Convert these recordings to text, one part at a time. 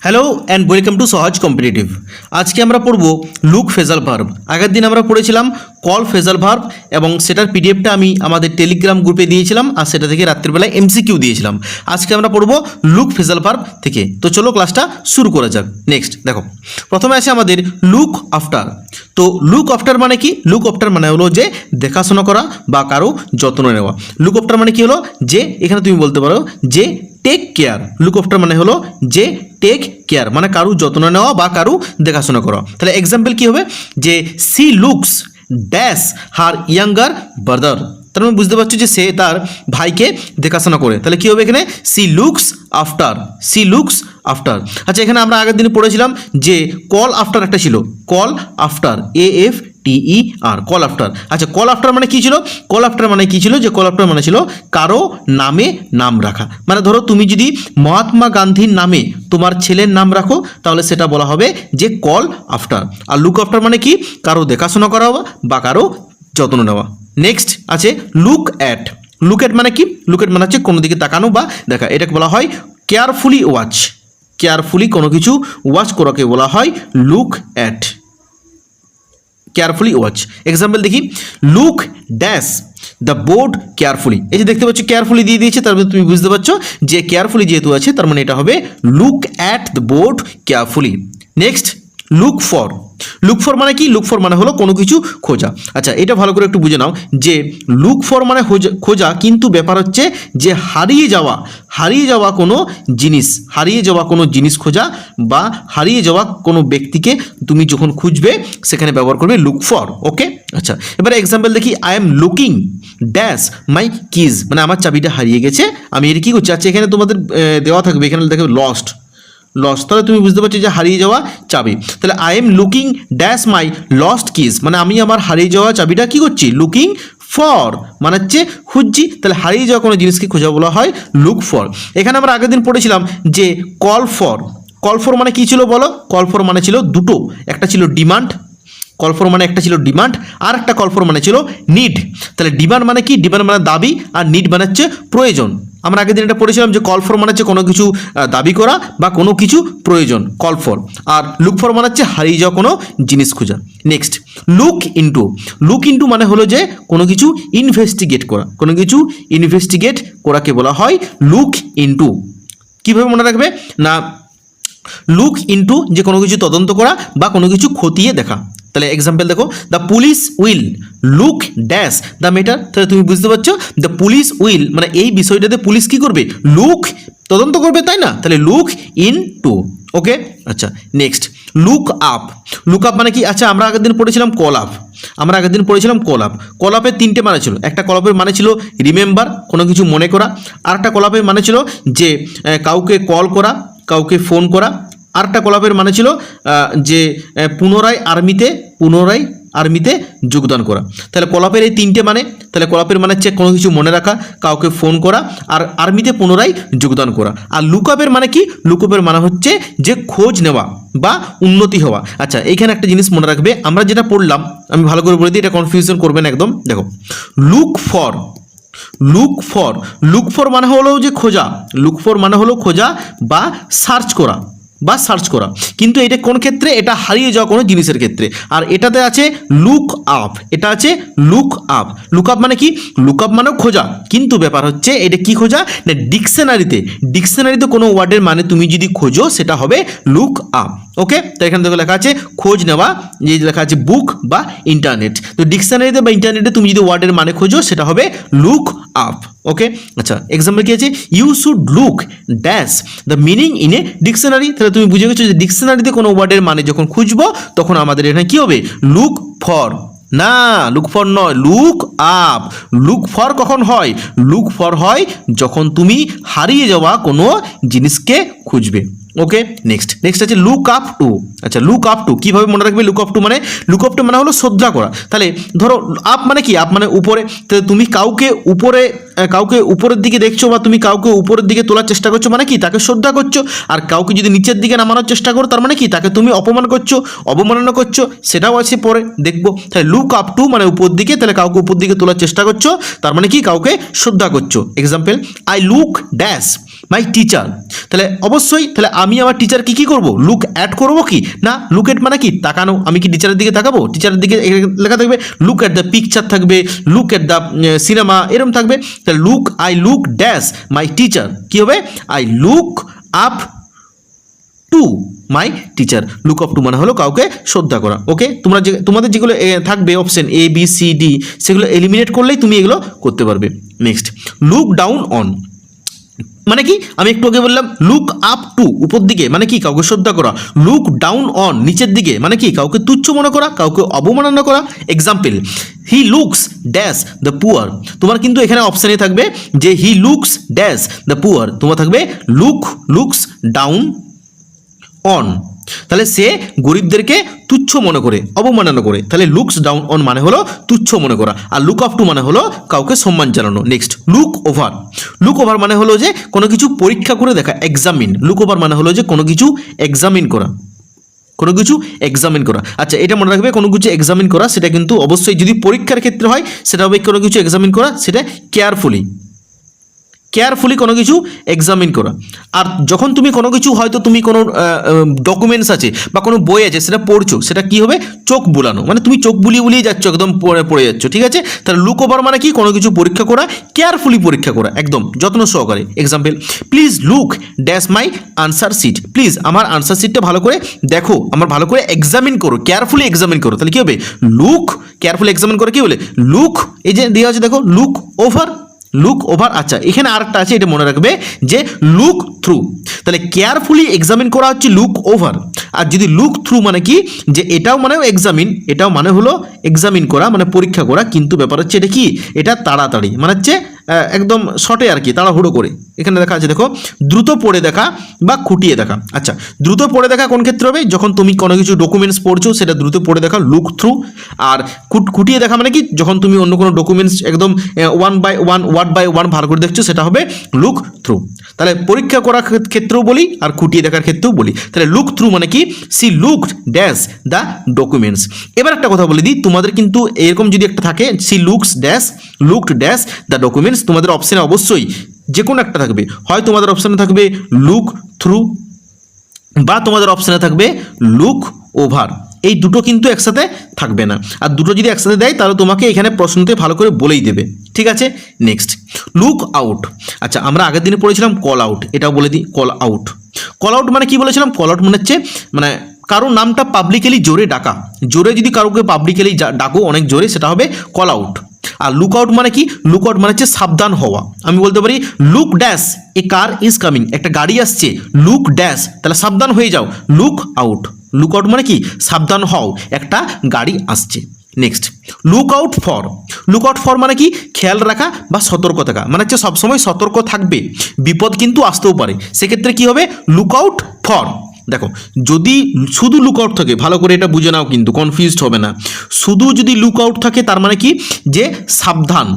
Hello and welcome to সহজ competitive. আজকে আমরা পড়ব লুক ফেজাল ভার্ব। আগের দিন আমরা পড়েছিলাম কল ফেজাল ভার্ব এবং সেটার পিডিএফটা আমি আমাদের টেলিগ্রাম গ্রুপে দিয়েছিলাম আর সেটা থেকে রাত্রিবেলায় এমসিকিউ দিয়েছিলাম। আজকে আমরা পড়ব লুক ফেজাল ভার্ব থেকে। তো চলো ক্লাসটা শুরু করা যাক। নেক্সট দেখো, প্রথমে আছে আমাদের লুক আফটার। তো লুক আফটার মানে কি? লুক আফটার মানে হলো যে দেখাশোনা করা বা কারো যত্ন নেওয়া। লুক আফটার মানে কি হলো যে এখানে তুমি বলতে পারো যে টেক কেয়ার। লুক আফটার মানে হলো যে টেক কেয়ার মানে কারু যত্ন নেওয়া বা কারু দেখাশোনা করা। তাহলে এক্সাম্পল কি হবে যে she looks dash her younger brother. তার মানে বুঝতে পারছো যে সে তার ভাইকে দেখাশোনা করে। তাহলে কি হবে এখানে? She looks after, she looks after. আচ্ছা, এখানে আমরা আগের দিনে পড়েছিলাম যে কল আফটার একটা ছিল, call after, AFTER, call after. আচ্ছা, কল আফটার মানে কি ছিল? কল আফটার মানে কি ছিল? যে কল আফটার মানে ছিল কারো নামে নাম রাখা। মানে ধরো তুমি যদি মহাত্মা গান্ধীর নামে তোমার ছেলের নাম রাখো তাহলে সেটা বলা হবে যে কল আফটার। আর লুক আফটার মানে কি? কারো দেখাশোনা করা বা কারো যত্ন নেওয়া। নেক্সট আছে লুক অ্যাট। লুক অ্যাট মানে কি? লুক অ্যাট মানে হচ্ছে কোনো দিকে তাকানো বা দেখা। এটাকে বলা হয় কেয়ারফুলি ওয়াচ। কেয়ারফুলি কোনো কিছু ওয়াচ করাকে বলা হয় look at, carefully watch. Example দেখি, look dash the board carefully. এই যে দেখতে পাচ্ছ কেয়ারফুলি দিয়ে দিয়েছে, তার মানে তুমি বুঝতে পারছো যে কেয়ারফুলি যেহেতু আছে তার মানে এটা হবে look at the board carefully. Next look for. Look for মানে কি? লুক ফর মানে হলো কোনো কিছু খোঁজা। আচ্ছা, এটা ভালো করে একটু বুঝে নাও যে লুক ফর মানে খোঁজা, কিন্তু ব্যাপার হচ্ছে যে হারিয়ে যাওয়া কোনো জিনিস, হারিয়ে যাওয়া কোনো জিনিস খোঁজা বা হারিয়ে যাওয়া কোনো ব্যক্তিকে তুমি যখন খুঁজবে সেখানে ব্যবহার করবে লুক ফর। ওকে, আচ্ছা এবারে এক্সাম্পল দেখি, I am looking dash my keys. মানে আমার চাবিটা হারিয়ে গেছে, আমি এর কী করছি? আচ্ছা, এখানে তোমাদের দেওয়া থাকবে, এখানে দেখবে লস্ট। তাহলে তুমি বুঝতে পারছো যে হারিয়ে যাওয়া চাবি। তাহলে I am looking dash my lost keys মানে আমি আমার হারিয়ে যাওয়া চাবিটা কি করছি? লুকিং ফর মানে হচ্ছে খুঁজছি। তাহলে হারিয়ে যাওয়া কোনো জিনিসকে খোঁজা বলা হয় লুক ফর। এখানে আমরা আগের দিন পড়েছিলাম যে কল ফর। কল ফর মানে কি ছিল বলো? কল ফর মানে ছিল দুটো, একটা ছিল ডিমান্ড, কল ফর মানে একটা ছিল ডিমান্ড, আর একটা কল ফর মানে ছিল নিড। তাহলে ডিমান্ড মানে কি? ডিমান্ড মানে দাবি, আর নিড মানে হচ্ছে প্রয়োজন। আমরা আগের দিন এটা পড়েছিলাম যে কল ফর মানে হচ্ছে কোনো কিছু দাবি করা বা কোনো কিছু প্রয়োজন, কল ফর। আর লুক ফর মানে হচ্ছে হারিয়ে যাওয়া কোনো জিনিস খোঁজা। Next look into. Look into মানে হলো যে কোনো কিছু ইনভেস্টিগেট করা, কোনো কিছু ইনভেস্টিগেট করাকে বলা হয় লুক ইনটু। কীভাবে মনে রাখবে না, লুক ইনটু যে কোনো কিছু তদন্ত করা বা কোনো কিছু খতিয়ে দেখা। তাহলে এক্সাম্পল দেখো, the police will look dash the matter. তাহলে তুমি বুঝতে পারছো দ্য পুলিশ উইল মানে এই বিষয়টাতে পুলিশ কি করবে? লুক, তদন্ত করবে, তাই না? তাহলে লুক ইন টু। ওকে, আচ্ছা next look up. Look up মানে কি? আচ্ছা, আমরা আগের দিন পড়েছিলাম কল আপ। আমরা আগের দিন পড়েছিলাম কল আপ। কল আপের তিনটে মানে ছিল। একটা কল আপের মানে ছিল রিমেম্বার, কোনো কিছু মনে করা। আর একটা কল আপের মানে ছিল যে কাউকে কল করা, কাউকে ফোন করা। আরেকটা কলাপের মানে ছিল যে পুনরায় আর্মিতে যোগদান করা। তাহলে কলাপের এই তিনটে মানে, তাহলে কলাপের মানে হচ্ছে কোনো কিছু মনে রাখা, কাউকে ফোন করা, আর আর্মিতে পুনরায় যোগদান করা। আর লুকআপের মানে কি? লুকআপের মানে হচ্ছে যে খোঁজ নেওয়া বা উন্নতি হওয়া। আচ্ছা, এইখানে একটা জিনিস মনে রাখবে, আমরা যেটা পড়লাম আমি ভালো করে বলে দিই, এটা কনফিউশন করবেন একদম। দেখো, look for, look for, look for মানে হলো যে খোঁজা, লুক ফর মানে হলো খোঁজা বা সার্চ করা, কিন্তু এটা কোন ক্ষেত্রে? এটা হারিয়ে যাওয়া কোনো জিনিসের ক্ষেত্রে। আর এটাতে আছে লুক আপ, এটা আছে লুক আপ। লুক আপ মানে কি? লুক আপ মানে খোঁজা, কিন্তু ব্যাপার হচ্ছে এটা কি খোঁজা না ডিকশনারিতে কোনো ওয়ার্ডের মানে তুমি যদি খোঁজো সেটা হবে লুক আপ। ওকে, তো এখানে দেখো লেখা আছে খোঁজ নেওয়া, যে লেখা আছে বুক বা ইন্টারনেট। তো ডিকশনারিতে বা ইন্টারনেটে তুমি যদি ওয়ার্ডের মানে খোঁজো সেটা হবে লুক আপ। ওকে, আচ্ছা এক্সাম্পল কি আছে? You should look dash the meaning in a dictionary. তাহলে তুমি বুঝে গেছো যে ডিকশনারিতে কোনো ওয়ার্ডের মানে যখন খুঁজবো তখন আমাদের এখানে কি হবে? Look for. না, লুক ফর নয়, লুক আপ। লুক ফর কখন হয়? লুক ফর হয় যখন তুমি হারিয়ে যাওয়া কোনো জিনিসকে খুঁজবে। ওকে, নেক্সট আছে লুক আপ টু। আচ্ছা, লুক আপ টু কীভাবে মনে রাখবে? লুক আপ টু মানে হলো শ্রদ্ধা করা। তাহলে ধরো আপ মানে কি? আপ মানে উপরে। তাহলে তুমি কাউকে উপরে কাউকে উপরের দিকে দেখছো বা তুমি কাউকে উপরের দিকে তোলার চেষ্টা করছো মানে কি তাকে শ্রদ্ধা করছো, আর কাউকে যদি নিচের দিকে নামানোর চেষ্টা করো তার মানে কি তাকে তুমি অপমান করছো, অবমাননা করছো, সেটাও আছে পরে দেখবো। তাহলে লুক আপ টু মানে উপর দিকে, তাহলে কাউকে উপর দিকে তোলার চেষ্টা করছো তার মানে কি কাউকে শ্রদ্ধা করছো। Example, I look dash my teacher, তাহলে অবশ্যই তাহলে আমি আমার টিচারকে কি করব, লুক অ্যাট করবো কি না, লুক এট মানে কি তাকানো, আমি কি টিচারের দিকে তাকাবো, টিচারের দিকে লেখা থাকবে লুক অ্যাট দ্য পিকচার থাকবে, লুক অ্যাট দ্য সিনেমা এরকম থাকবে। তাহলে I look dash my teacher কি হবে, I look up to my teacher, look up to মানে হলো কাউকে শ্রদ্ধা করা। ওকে, তোমাদের যেগুলো থাকবে option A B C D সেগুলো এলিমিনেট করলেই তুমি এগুলো করতে পারবে। নেক্সট, লুক ডাউন অন মানে কি, আমি একটু আগে বললাম লুক আপ টু উপর দিকে মানে কি কাউকে শ্রদ্ধা করা, লুক ডাউন অন নিচের দিকে মানে কি কাউকে তুচ্ছ মনে করা, কাউকে অবমাননা করা। Example, he looks dash the poor, তোমার কিন্তু এখানে অপশানে থাকবে যে he looks dash the poor, তোমার থাকবে লুকস ডাউন অন, তাহলে সে গরিবদেরকে তুচ্ছ মনে করে, অবমাননা করে। তাহলে লুকস ডাউন অন মানে হলো তুচ্ছ মনে করা, আর লুক আপ টু মানে হলো কাউকে সম্মান জানানো। নেক্সট, লুক ওভার মানে হলো যে কোনো কিছু পরীক্ষা করে দেখা, এক্সামিন। লুক ওভার মানে হলো যে কোনো কিছু এক্সামিন করা, আচ্ছা এটা মনে রাখবে, কোনো কিছু এক্সামিন করা সেটা কিন্তু অবশ্যই যদি পরীক্ষার ক্ষেত্রে হয় সেটা হবে কোনো কিছু এক্সামিন করা, সেটা কেয়ারফুলি কোনো কিছু এক্সামিন করা। আর যখন তুমি কোনো কিছু হয়তো তুমি কোনো ডকুমেন্টস আছে বা কোনো বই আছে সেটা পড়ছো, সেটা কি হবে, চোখ বুলানো, মানে তুমি চোখ বুলিয়ে যাচ্ছ, একদম পড়ে যাচ্ছ, ঠিক আছে। তাহলে লুক ওভার মানে কি কোনো কিছু পরীক্ষা করা, কেয়ারফুলি পরীক্ষা করা, একদম যত্ন সহকারে। Example, please look dash my answer sheet, please আমার আনসার শিটটা ভালো করে দেখো, আমার ভালো করে এক্সামিন করো, কেয়ারফুলি এক্সামিন করো। তাহলে কি হবে, লুক কেয়ারফুলি এক্সামিন করে কি বলে, লুক এই যে দেওয়া আছে দেখো লুক ওভার। আচ্ছা এখানে আরেকটা আছে, এটা মনে রাখবে যে লুক থ্রু, তাহলে কেয়ারফুলি এক্সামিন করা হচ্ছে লুক ওভার, আর যদি লুক থ্রু মানে কি যে এটাও মানে এক্সামিন, এটাও মানে হলো এক্সামিন করা মানে পরীক্ষা করা, কিন্তু ব্যাপার হচ্ছে এটা কি, এটা তাড়াতাড়ি মানে হচ্ছে একদম শর্টে আর কি, তাড়াহুড়ো করে। এখানে দেখা আছে দেখো দ্রুত পড়ে দেখা বা খুঁটিয়ে দেখা। আচ্ছা দ্রুত পড়ে দেখা কোন ক্ষেত্রে হবে, যখন তুমি কোনো কিছু ডকুমেন্টস পড়ছো সেটা দ্রুত পড়ে দেখা, লুক থ্রু। আর খুঁটিয়ে দেখা মানে কি, যখন তুমি অন্য কোনো ডকুমেন্টস একদম ওয়ার্ড বাই ওয়ান ভালো করে দেখছো সেটা হবে লুক থ্রু। তাহলে পরীক্ষা করার ক্ষেত্রেও বলি আর খুঁটিয়ে দেখার ক্ষেত্রেও বলি। তাহলে লুক থ্রু মানে কি, she looked dash the documents. এবার একটা কথা বলে দিই, তোমাদের কিন্তু এরকম যদি একটা থাকে she looked dash the documents, তোমাদের অপশানে অবশ্যই যে কোনো একটা থাকবে, হয় তোমাদের অপশানে থাকবে লুক থ্রু বা তোমাদের অপশানে থাকবে লুক ওভার, এই দুটো কিন্তু একসাথে থাকবে না। আর দুটো যদি একসাথে দেয় তাহলে তোমাকে এখানে প্রশ্নতে ভালো করে বলেই দেবে, ঠিক আছে। Next, look out. আচ্ছা আমরা আগের দিনে পড়েছিলাম কল আউট, এটাও বলে দিই কল আউট মানে কি বলেছিলাম, কল আউট মানে হচ্ছে মানে কারো নামটা পাবলিকলি জোরে ডাকা, জোরে যদি কারোকে পাবলিকলি ডাকো অনেক জোরে, সেটা হবে কল আউট। আর লুক আউট মানে কি, লুক আউট মানে হচ্ছে সাবধান হওয়া। আমি বলতে পারি look dash a car is coming, একটা গাড়ি আসছে, লুক ড্যাশ তাহলে সাবধান হয়ে যাও, লুক আউট মানে কি সাবধান হও, একটা গাড়ি আসছে। নেক্সট, লুক আউট ফর মানে কি খেয়াল রাখা বা সতর্ক থাকা, মানে হচ্ছে সবসময় সতর্ক থাকবে, বিপদ কিন্তু আসতেও পারে, সেক্ষেত্রে কি হবে লুক আউট ফর। দেখো যদি শুধু লুক আউট থাকে, ভালো করে এটা বুঝে নাও কিন্তু কনফিউজড হবে না, শুধু যদি লুক আউট থাকে তার মানে কি যে সাবধান,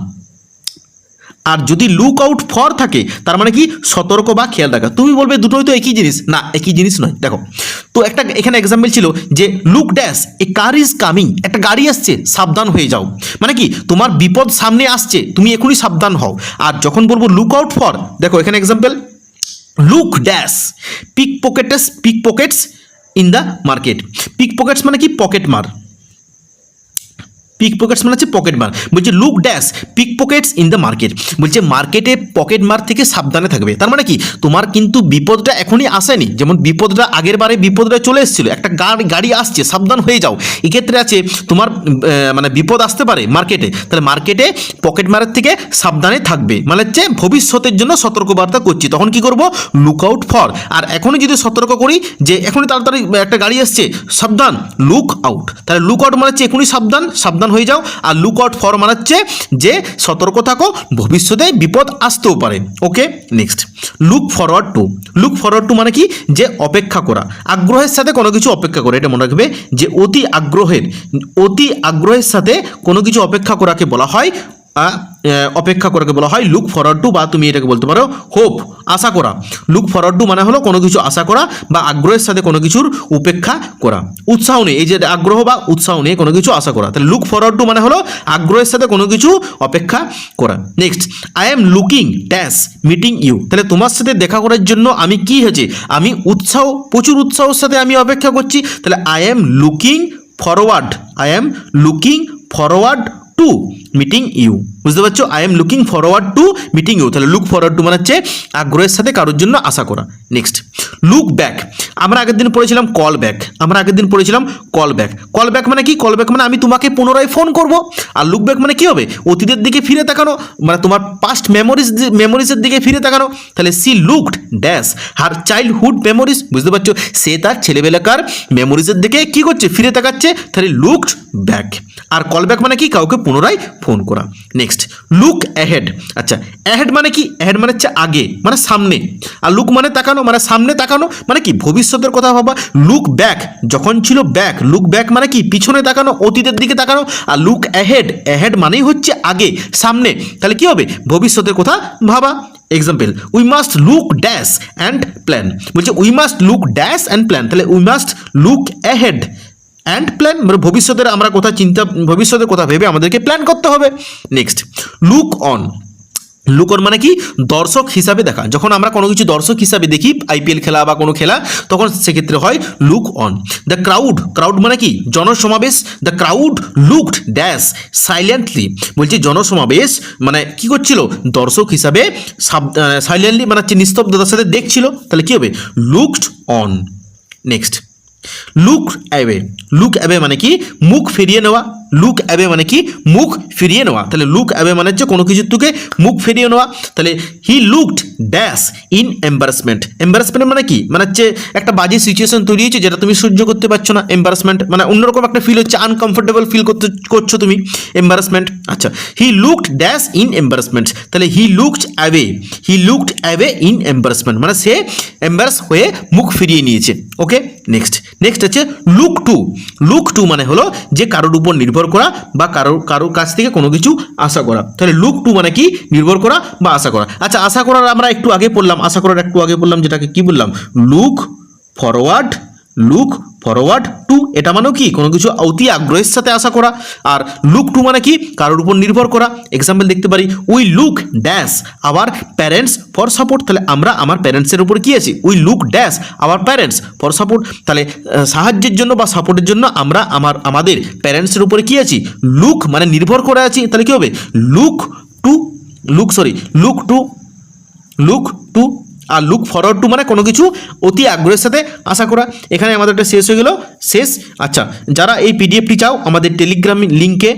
আর যদি লুক আউট ফর থাকে তার মানে কি সতর্ক বা খেয়াল রাখা। তুমি বলবে দুটোই তো একই জিনিস, না একই জিনিস নয়। দেখো তো একটা এখানে এক্সাম্পল ছিল যে look dash a car is coming, একটা গাড়ি আসছে সাবধান হয়ে যাও, মানে কি তোমার বিপদ সামনে আসছে, তুমি এখনই সাবধান হও। আর যখন বলবো লুক আউট ফর, দেখো এখানে example look dash pick pockets in the market. Pick pockets মানে কি পকেট মার, পিক পকেটস মানে হচ্ছে পকেট মার। বলছে look dash pick pockets in the market, বলছে মার্কেটে পকেট মার থেকে সাবধানে থাকবে। তার মানে কি তোমার কিন্তু বিপদটা এখনই আসেনি, যেমন বিপদটা আগের বারে বিপদটা চলে এসেছিল, একটা গাড়ি আসছে সাবধান হয়ে যাও, এক্ষেত্রে আছে তোমার মানে বিপদ আসতে পারে মার্কেটে, তাহলে মার্কেটে পকেট মারের থেকে সাবধানে থাকবে, মানে হচ্ছে ভবিষ্যতের জন্য সতর্কবার্তা করছি, তখন কি করব লুক আউট ফর। আর এখনই যদি সতর্ক করি যে এখনই তাড়াতাড়ি একটা গাড়ি আসছে সাবধান, লুক আউট। তাহলে লুক আউট মানে হচ্ছে এখনই সাবধান হয়ে যাও, আর লুক আউট ফর মানে হচ্ছে যে সতর্ক থাকো, ভবিষ্যতে বিপদ আসতেও পারে। Okay next, look forward to মানে কি যে অপেক্ষা করা, আগ্রহের সাথে কোনো কিছু অপেক্ষা করা, এটা মনে রাখবে যে অতি আগ্রহের সাথে কোনো কিছু অপেক্ষা করাকে বলা হয় অপেক্ষা করাকে বলা হয় লুক ফরওয়ার্ড টু, বা তুমি এটাকে বলতে পারো হোপ, আশা করা। লুক ফরওয়ার্ড টু মানে হলো কোনো কিছু আশা করা বা আগ্রহের সাথে কোনো কিছুর উপেক্ষা করা, উৎসাহ নিয়ে, এই যে আগ্রহ বা উৎসাহ নিয়ে কোনো কিছু আশা করা। তাহলে লুক ফরওয়ার্ড টু মানে হলো আগ্রহের সাথে কোনো কিছু অপেক্ষা করা। Next, I am looking dash meeting you, তাহলে তোমার সাথে দেখা করার জন্য আমি কি হয়েছে, আমি উৎসাহ, প্রচুর উৎসাহের সাথে আমি অপেক্ষা করছি। তাহলে I am looking forward, I am looking forward to meeting you, বুঝতে পারছো? I am looking forward to meeting you, তাহলে লুক ফরওয়ার্ড টু মানে হচ্ছে আগ্রহের সাথে কারোর জন্য আশা করা। নেক্সট, লুক ব্যাক, আমরা আগের দিন পড়েছিলাম কল ব্যাক, কল ব্যাক মানে কি? কল ব্যাক মানে আমি তোমাকে পুনরায় ফোন করব। আর লুক ব্যাক মানে কি হবে? অতীতের দিকে ফিরে তাকানো, মানে তোমার পাস্ট মেমোরিজের দিকে ফিরে তাকানো। তাহলে she looked dash her childhood memories, বুঝতে পারছো? সে তার ছেলেবেলাকার মেমোরিজের দিকে কি করছে, ফিরে তাকাচ্ছে, তাহলে লুকড ব্যাক। আর কল ব্যাক মানে কি? কাউকে পুনরায় ফোন করা। নেক্সট, লুক অ্যাহেড, আচ্ছা অ্যাহেড মানে কি? অ্যাহেড মানে হচ্ছে আগে, মানে সামনে। আর লুক মানে তাকানো, মানে সামনে তাকানো, মানে কি ভবিষ্যতের কথা ভাবা। লুক ব্যাক যখন ছিল ব্যাক, লুক ব্যাক মানে কি পিছনে তাকানো, অতীতের দিকে তাকানো। আর লুক অ্যাহেড, অ্যাহেড মানেই হচ্ছে আগে, সামনে, তাহলে কি হবে? ভবিষ্যতের কথা ভাবা। Example, we must look dash and plan, বলছে we must look dash and plan, তাহলে we must look ahead and plan, মানে ভবিষ্যতের আমরা কথা চিন্তা, ভবিষ্যতের কথা ভেবে আমাদেরকে প্ল্যান করতে হবে। Next, look on, look on মানে কি? দর্শক হিসাবে দেখা। যখন আমরা কোনো কিছু দর্শক হিসাবে দেখি, আইপিএল খেলা বা কোনো খেলা, তখন সেক্ষেত্রে হয় look on. The crowd, crowd মানে কি? জনসমাবেশ। The crowd looked dash silently, বলছে জনসমাবেশ মানে কি করছিল? দর্শক হিসাবে সাইলেন্টলি মানে হচ্ছে নিস্তব্ধতার সাথে দেখছিল, তাহলে কি হবে? Looked on. Next, look away, look away মানে কি? মুখ ফিরিয়ে নেওয়া। লুক অ্যাওয়ে মানে কি? মুখ ফিরিয়ে নেওয়া। তাহলে লুক অ্যাওয়ে মানে হচ্ছে কোনো কিছুর থেকে মুখ ফিরিয়ে নেওয়া। তাহলে he looked dash in embarrassment, embarrassment মানে কি? মানে হচ্ছে একটা বাজে সিচুয়েশন তৈরি হয়েছে যেটা তুমি সহ্য করতে পারছো না, এম্বারাসমেন্ট মানে অন্যরকম একটা ফিল হচ্ছে, আনকমফোর্টেবল ফিল করছো তুমি, এম্বারাসমেন্ট। আচ্ছা, he looked dash in embarrassment, তাহলে he looked away, he looked away in embarrassment মানে সে এম্বারাস হয়ে মুখ ফিরিয়ে নিয়েছে। ওকে, নেক্সট, নেক্সট হচ্ছে লুক টু। লুক টু মানে হলো যে কারোর উপর নির্ভর করা বা কারোর কাছ থেকে কোনো কিছু আশা করা। তাহলে লুক টু মানে কি? নির্ভর করা বা আশা করা। আচ্ছা, আশা করার আমরা একটু আগে পড়লাম, আশা করার একটু আগে পড়লাম, যেটাকে কি বললাম? Look forward, look forward two, এটা মানেও কি? কোনো কিছু অতি আগ্রহের সাথে আশা করা। আর লুক টু মানে কি? কারোর উপর নির্ভর করা। এক্সাম্পল দেখতে পারি, we look dash our parents for support, তাহলে আমরা আমার প্যারেন্টসের উপর কি আছি? We look dash our parents for support, তাহলে সাহায্যের জন্য বা সাপোর্টের জন্য আমরা আমাদের প্যারেন্টসের উপরে কি আছি? লুক মানে নির্ভর করে আছি, তাহলে কি হবে? Look to, look to. আর লুক ফরওয়ার্ড টু মানে কোনো কিছু অতি আগ্রহের সাথে আশা করা। এখানে আমাদেরটা শেষ হয়ে গেল, শেষ। আচ্ছা, যারা এই পিডিএফটি চাও, আমাদের টেলিগ্রাম লিঙ্কে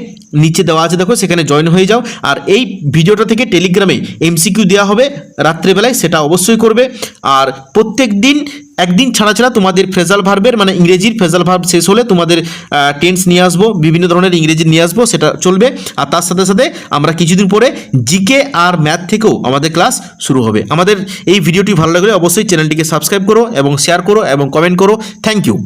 নিচে দেওয়া আছে, দেখো সেখানে জয়েন হয়ে যাও। আর এই ভিডিওটা থেকে টেলিগ্রামে এমসিকিউ দেওয়া হবে রাত্রেবেলায়, সেটা অবশ্যই করবে। আর প্রত্যেক দিন একদিন ছাড়া ছাড়া তোমাদের ফ্রেজাল ভার্বের মানে ইংরেজির ফ্রেজাল ভার্ব শেষ হলে তোমাদের টেন্স নিয়ে আসবো, বিভিন্ন ধরনের ইংরেজি নিয়ে আসবো, সেটা চলবে। আর তার সাথে সাথে আমরা কিছুদিন পরে জিকে আর ম্যাথ থেকেও আমাদের ক্লাস শুরু হবে। আমাদের এই ভিডিওটি ভালো লাগলে অবশ্যই চ্যানেলটিকে সাবস্ক্রাইব করো এবং শেয়ার করো এবং কমেন্ট করো। Thank you.